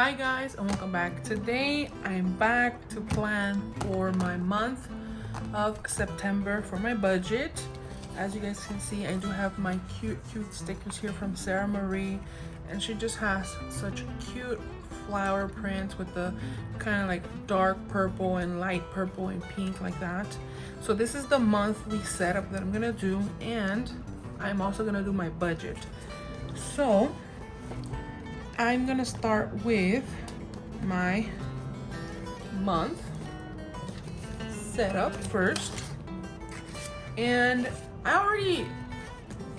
Hi guys and welcome back. Today I'm back to plan for my month of September for my budget. As you guys can see, I do have my cute stickers here from Sarah Marie, and she just has such cute flower prints with the kind of like dark purple and light purple and pink like that. So this is the monthly setup that I'm gonna do, and I'm also gonna do my budget. So I'm gonna start with my month setup first, and I already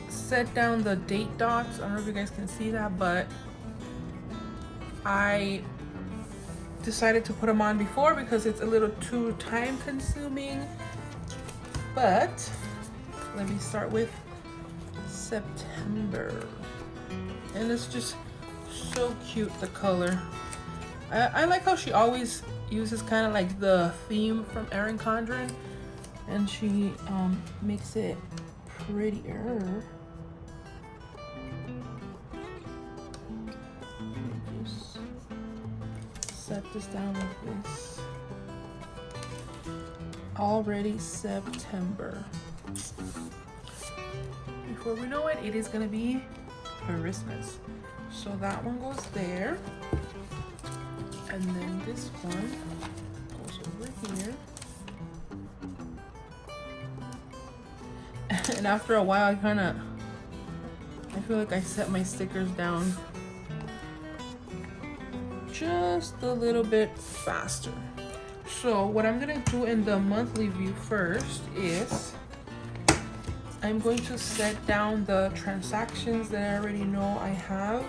set down the date dots. I don't know if you guys can see that, but I decided to put them on before because it's a little too time consuming. But let me start with September, and it's just so cute, the color. I like how she always uses kind of like the theme from Erin Condren, and she makes it prettier. Let me just set this down like this. Already September. Before we know it, it is gonna be Christmas. So that one goes there, and then this one goes over here. And after a while, I feel like I set my stickers down just a little bit faster. So what I'm gonna do in the monthly view first is I'm going to set down the transactions that I already know I have.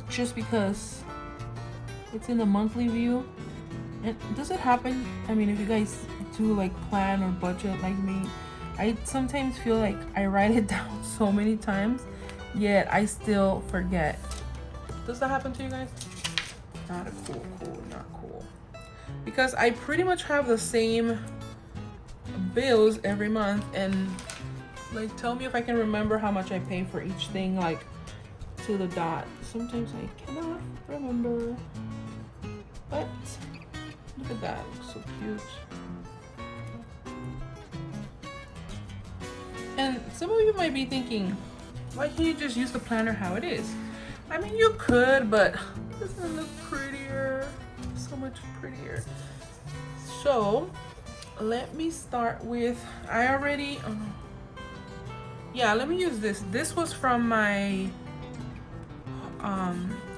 Just because it's in the monthly view. And does it happen? I mean, if you guys do like plan or budget like me, I sometimes feel like I write it down so many times, yet I still forget. Does that happen to you guys? Not cool, not cool. Because I pretty much have the same bills every month, and like, tell me if I can remember how much I pay for each thing, like to the dot. Sometimes I cannot remember, but look at that, it looks so cute. And some of you might be thinking, why can't you just use the planner how it is? I mean, you could, but doesn't it look prettier? So much prettier. So let me start with, let me use this. This was from my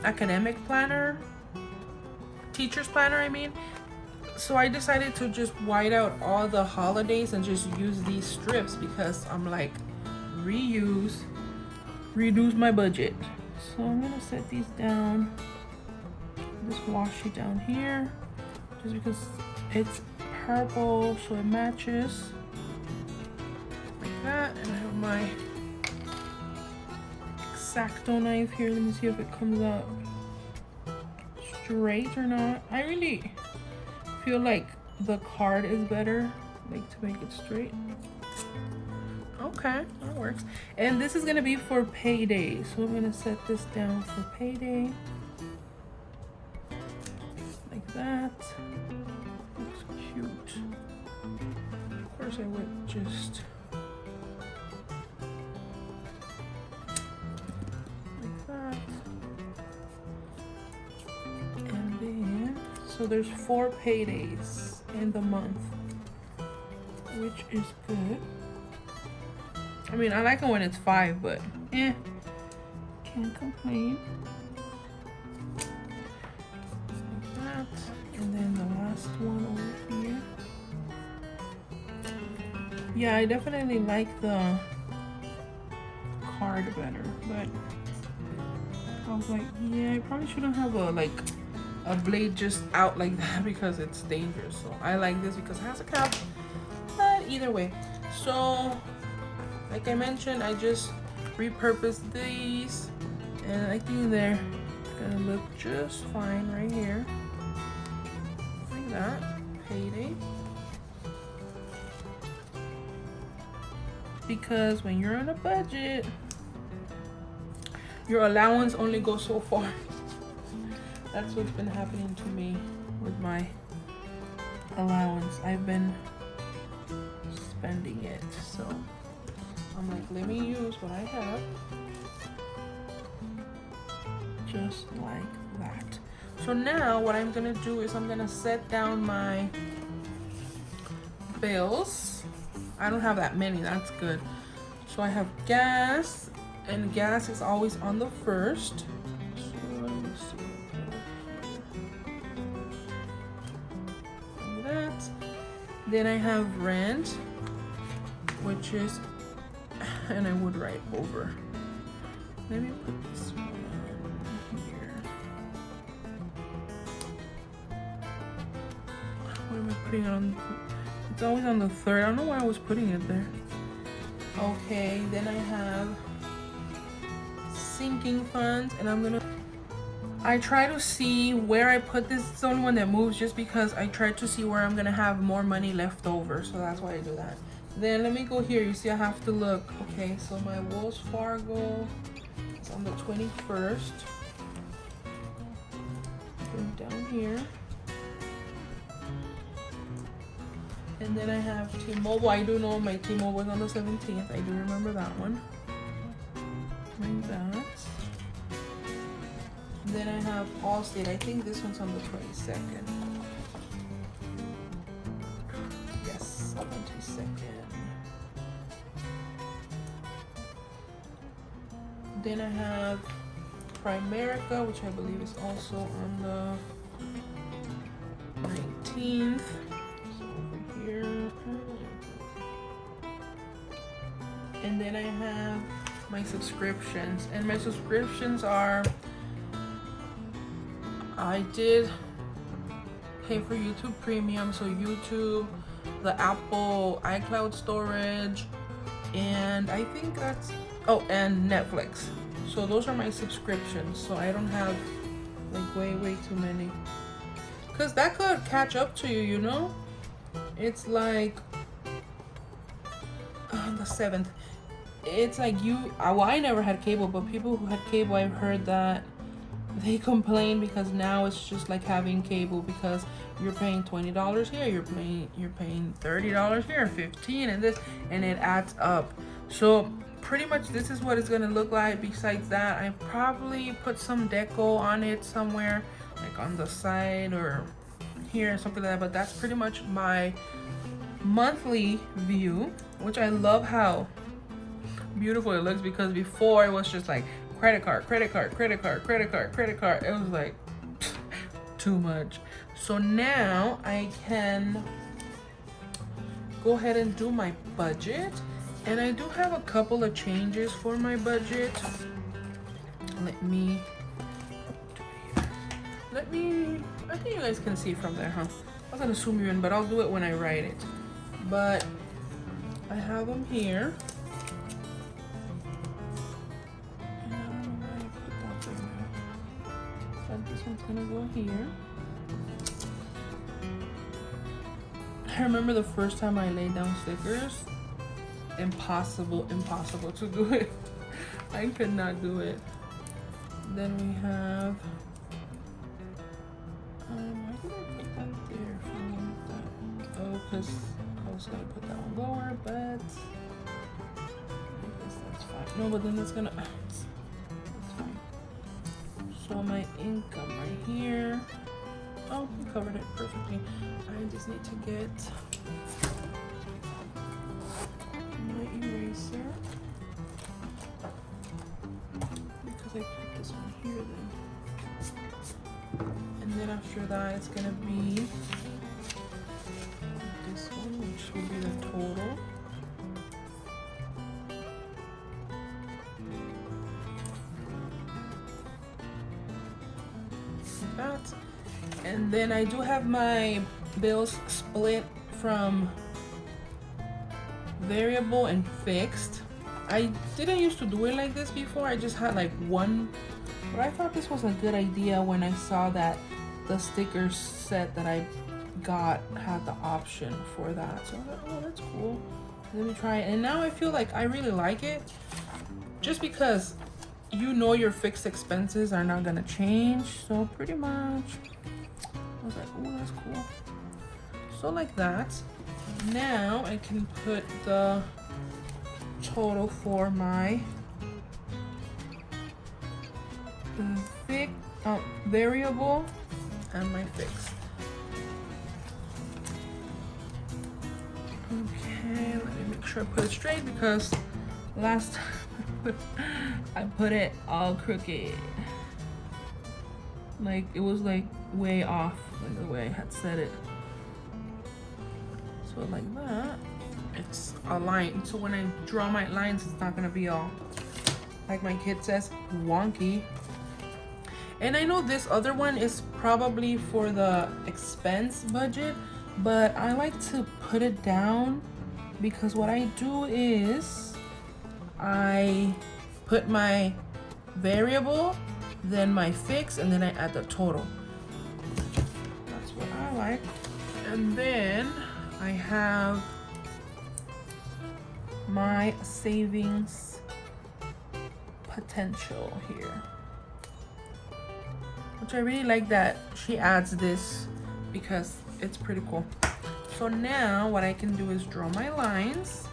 academic planner, teacher's planner, I mean. So I decided to just white out all the holidays and just use these strips because I'm like, reduce my budget. So I'm gonna set these down, just washi down here, just because it's purple, so it matches like that. And I have my X-Acto knife here. Let me see if it comes out straight or not. I really feel like the card is better, like to make it straight. Okay, that works. And this is gonna be for payday, so I'm gonna set this down for payday like that. Looks cute. Of course I would just like that. And then, so there's 4 paydays in the month, which is good. I mean, I like it when it's 5, but can't complain. Like that. And then the last one over here. Yeah, I definitely like the card better, but I was like, yeah, I probably shouldn't have a blade just out like that because it's dangerous. So I like this because it has a cap. But either way, so like I mentioned, I just repurposed these, and I think they're gonna look just fine right here, like that. Payday. Because when you're on a budget, your allowance only goes so far. That's what's been happening to me with my allowance. I've been spending it, so I'm like, let me use what I have, just like that. So now what I'm gonna do is I'm gonna set down my bills. I don't have that many, that's good. So I have gas, and gas is always on the first. So let me see. Like that. Then I have rent, which is, and I would write over. Let me put this one here. What am I putting it on? It's always on the third. I don't know why I was putting it there. Okay, then I have sinking funds, and I try to see where I put this. It's the only one that moves just because I try to see where I'm gonna have more money left over. So that's why I do that. Then let me go here. You see, I have to look. Okay, so my Wells Fargo is on the 21st. Going down here. And then I have T-Mobile. I do know my T-Mobile is on the 17th. I do remember that one. Like that. Then I have Allstate. I think this one's on the 22nd. Yes, on the 22nd. Then I have Primerica, which I believe is also on the 19th. And then I have my subscriptions, and my subscriptions are, I did pay for YouTube Premium, so YouTube, the Apple iCloud storage, and I think that's, oh, and Netflix. So those are my subscriptions, so I don't have like way too many, because that could catch up to you, you know. It's like on the 7th. It's like you, well, I never had cable, but people who had cable, I've heard that they complain because now it's just like having cable, because you're paying $20 here, you're paying $30 here, 15 and this, and it adds up. So pretty much this is what it's gonna look like. Besides that, I probably put some deco on it somewhere, like on the side or here, something like that. But that's pretty much my monthly view, which I love how beautiful it looks, because before it was just like credit card, credit card, credit card, credit card, credit card. It was like too much. So now I can go ahead and do my budget, and I do have a couple of changes for my budget. I think you guys can see from there, huh? I was gonna zoom you in, but I'll do it when I write it. But I have them here. And I don't know where I put that thing now. But this one's gonna go here. I remember the first time I laid down stickers. Impossible to do it. I could not do it. Then we have, why did I put that there? Oh, because I was gonna put that one lower, but I guess that's fine. No, but then that's gonna, that's fine. So my income right here. Oh, we covered it perfectly. I just need to get my eraser, because I put this one here then. And then after that, it's gonna be this one, which will be the total. Like that. And then I do have my bills split from variable and fixed. I didn't used to do it like this before. I just had like one, but I thought this was a good idea when I saw that the sticker set that I got had the option for that. So I thought, oh, that's cool. Let me try it. And now I feel like I really like it, just because you know your fixed expenses are not gonna change. So pretty much, I was like, oh, that's cool. So like that. Now I can put the total for my variable and my fixed. Okay, let me make sure I put it straight because last time I put it all crooked. Like it was like way off, like the way I had said it. So like that, it's aligned. So when I draw my lines, it's not gonna be all, like my kid says, wonky. And I know this other one is probably for the expense budget, but I like to put it down because what I do is I put my variable, then my fix, and then I add the total. That's what I like. And then I have my savings potential here, which I really like that she adds this because it's pretty cool. So now what I can do is draw my lines.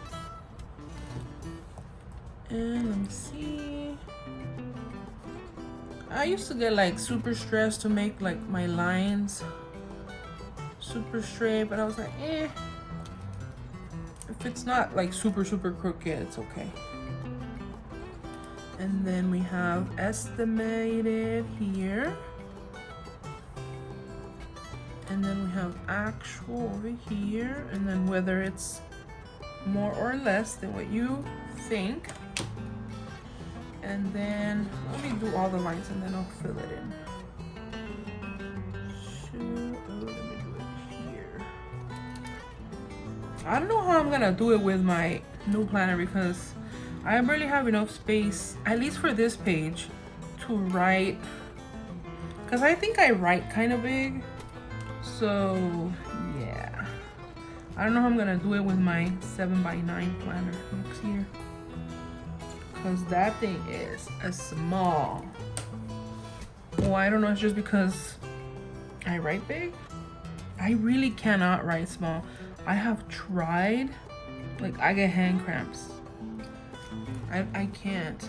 And let me see. I used to get like super stressed to make like my lines super straight, but I was like, if it's not like super crooked, it's okay. And then we have estimated here. And then we have actual over here, and then whether it's more or less than what you think. And then let me do all the lines and then I'll fill it in. So, let me do it here. I don't know how I'm gonna do it with my new planner because I barely have enough space, at least for this page, to write. Because I think I write kind of big. So yeah, I don't know how I'm gonna do it with my 7x9 planner next year, because that thing is a small. Oh, I don't know, it's just because I write big. I really cannot write small. I have tried, like I get hand cramps. I can't.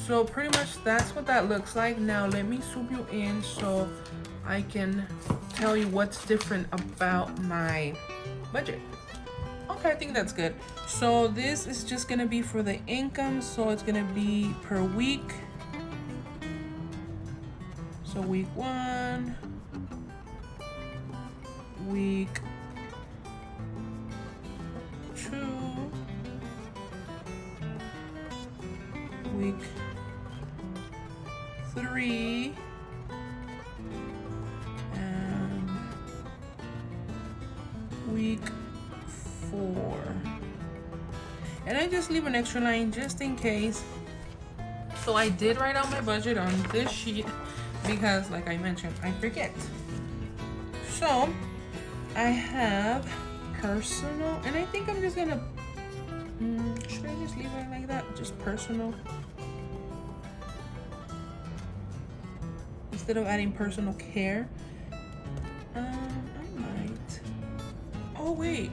So pretty much that's what that looks like. Now let me zoom you in so I can tell you what's different about my budget. Okay, I think that's good. So this is just gonna be for the income, so it's gonna be per week. So week 1, week 2, week 3, and week 4. And I just leave an extra line just in case. So I did write out my budget on this sheet because, like I mentioned, I forget. So I have personal, and I think I'm just gonna, should I just leave it like that? Just personal. Instead of adding personal care. I might. Oh wait.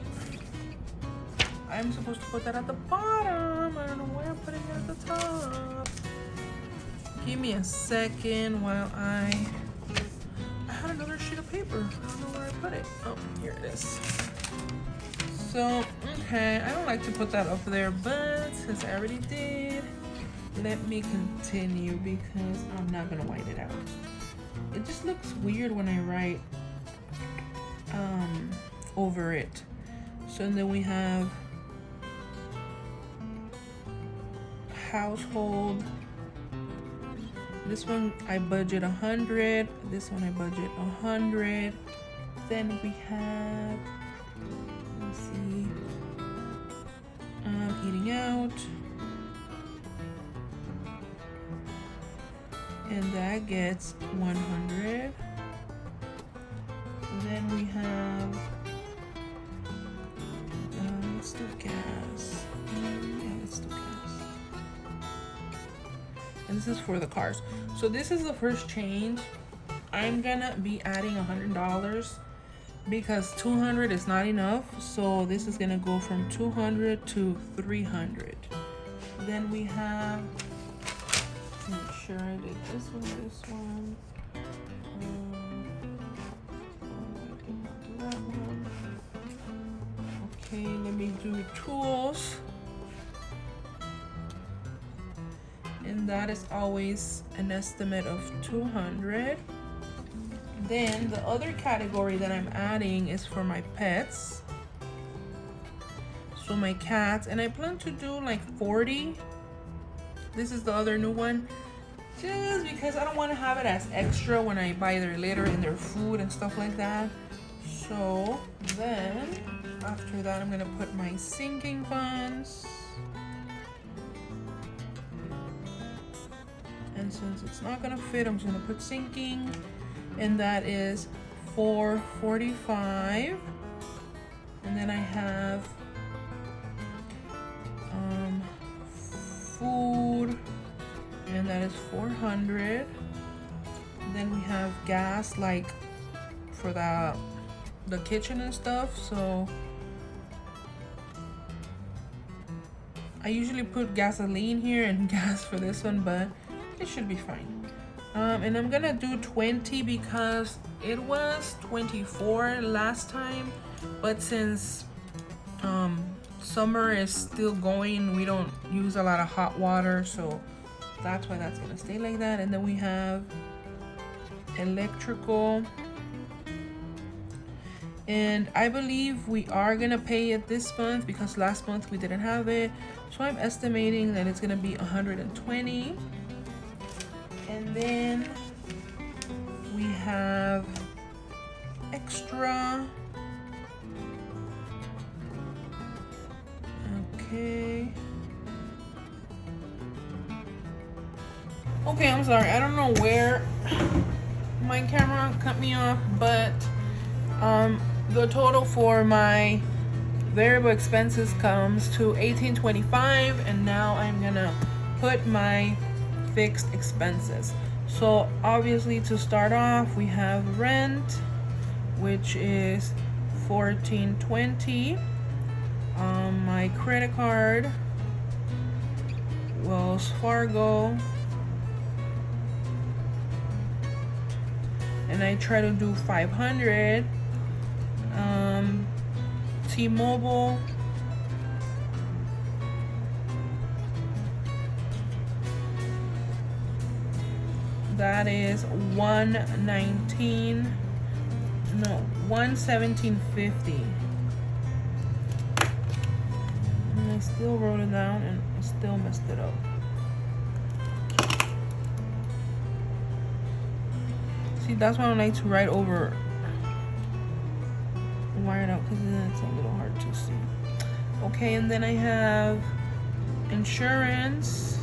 I'm supposed to put that at the bottom. I don't know why I'm putting it at the top. Give me a second while I had another sheet of paper. I don't know where I put it. Oh, here it is. So, okay, I don't like to put that up there, but since I already did, let me continue because I'm not gonna white it out. It just looks weird when I write over it. So then we have household. This one I budget 100. This one I budget 100. Then we have, let's see, eating out, and that gets 100. Then we have, let's do gas. Yeah, let's do gas. and this is for the cars. So this is the first change. I'm gonna be adding $100 because 200 is not enough. So this is gonna go from 200 to 300. Then we have, make sure I did this one. I did not do that one. Okay, let me do tools. And that is always an estimate of 200. Then the other category that I'm adding is for my pets. So my cats, and I plan to do like 40. This is the other new one, just because I don't want to have it as extra when I buy their litter and their food and stuff like that. So then after that, I'm gonna put my sinking funds. And since it's not gonna fit, I'm just gonna put sinking, and that is $445. And then I have food, and that is $400. Then we have gas, like for the kitchen and stuff. So I usually put gasoline here and gas for this one, but it should be fine. And I'm gonna do 20 because it was 24 last time, but since summer is still going, we don't use a lot of hot water, so that's why that's gonna stay like that. And then we have electrical, and I believe we are gonna pay it this month because last month we didn't have it, so I'm estimating that it's gonna be 120. And then we have extra. Okay, I'm sorry, I don't know where my camera cut me off, but the total for my variable expenses comes to $1825, and now I'm gonna put my fixed expenses. So obviously, to start off, we have rent, which is $1420. My credit card, Wells Fargo, and I try to do 500. T-Mobile, that is $117.50. And I still wrote it down and I still messed it up. See, that's why I like to write over, wire it out, because then it's a little hard to see. Okay, and then I have insurance,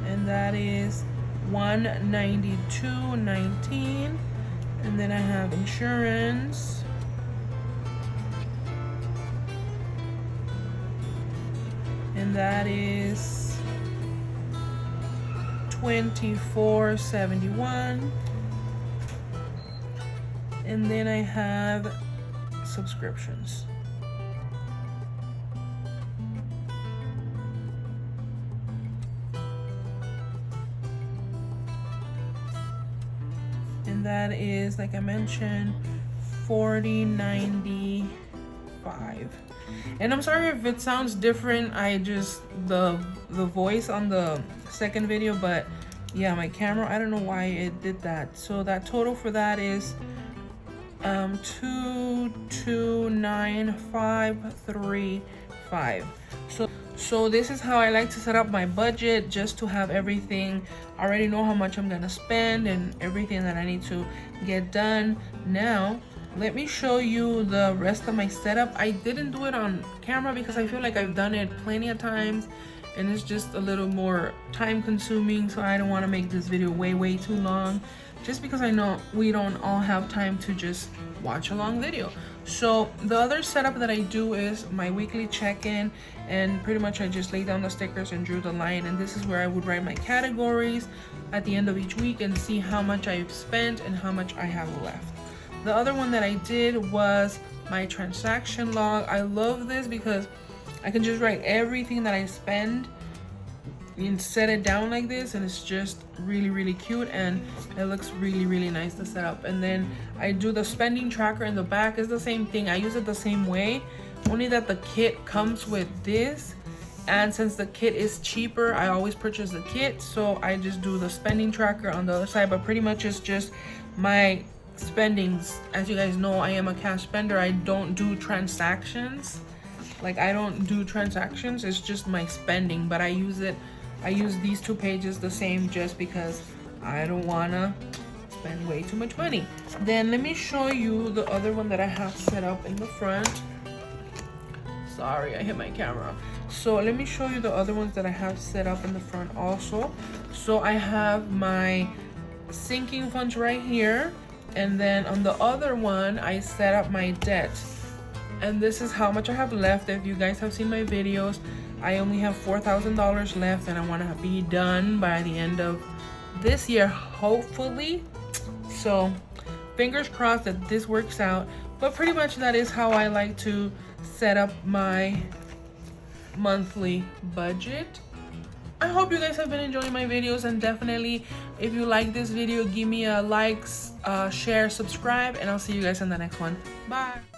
and that is $192.19. And then I have insurance, and that is $24.71. And then I have subscriptions. And that is, like I mentioned, $40.95. And I'm sorry if it sounds different. I just, the voice on the second video, but yeah, my camera, I don't know why it did that. So that total for that is $229,535. So this is how I like to set up my budget, just to have everything. I already know how much I'm gonna spend and everything that I need to get done. Now let me show you the rest of my setup. I didn't do it on camera because I feel like I've done it plenty of times and it's just a little more time consuming, so I don't want to make this video way too long, just because I know we don't all have time to just watch a long video. So the other setup that I do is my weekly check-in, and pretty much I just lay down the stickers and drew the line, and this is where I would write my categories at the end of each week and see how much I've spent and how much I have left. The other one that I did was my transaction log. I love this because I can just write everything that I spend and set it down like this, and it's just really cute, and it looks really nice to set up. And then I do the spending tracker in the back. Is the same thing. I use it the same way, only that the kit comes with this, and since the kit is cheaper, I always purchase the kit, so I just do the spending tracker on the other side. But pretty much it's just my spendings. As you guys know, I am a cash spender. I don't do transactions. Like, I don't do transactions, it's just my spending. But I use these two pages the same just because I don't wanna spend way too much money. Then let me show you the other one that I have set up in the front. Sorry, I hit my camera. So let me show you the other ones that I have set up in the front also. So I have my sinking funds right here, and then on the other one I set up my debt, and this is how much I have left. If you guys have seen my videos, I only have $4,000 left, and I want to be done by the end of this year, hopefully. So fingers crossed that this works out. But pretty much that is how I like to set up my monthly budget. I hope you guys have been enjoying my videos, and definitely if you like this video, give me a like, share, subscribe, and I'll see you guys in the next one. Bye.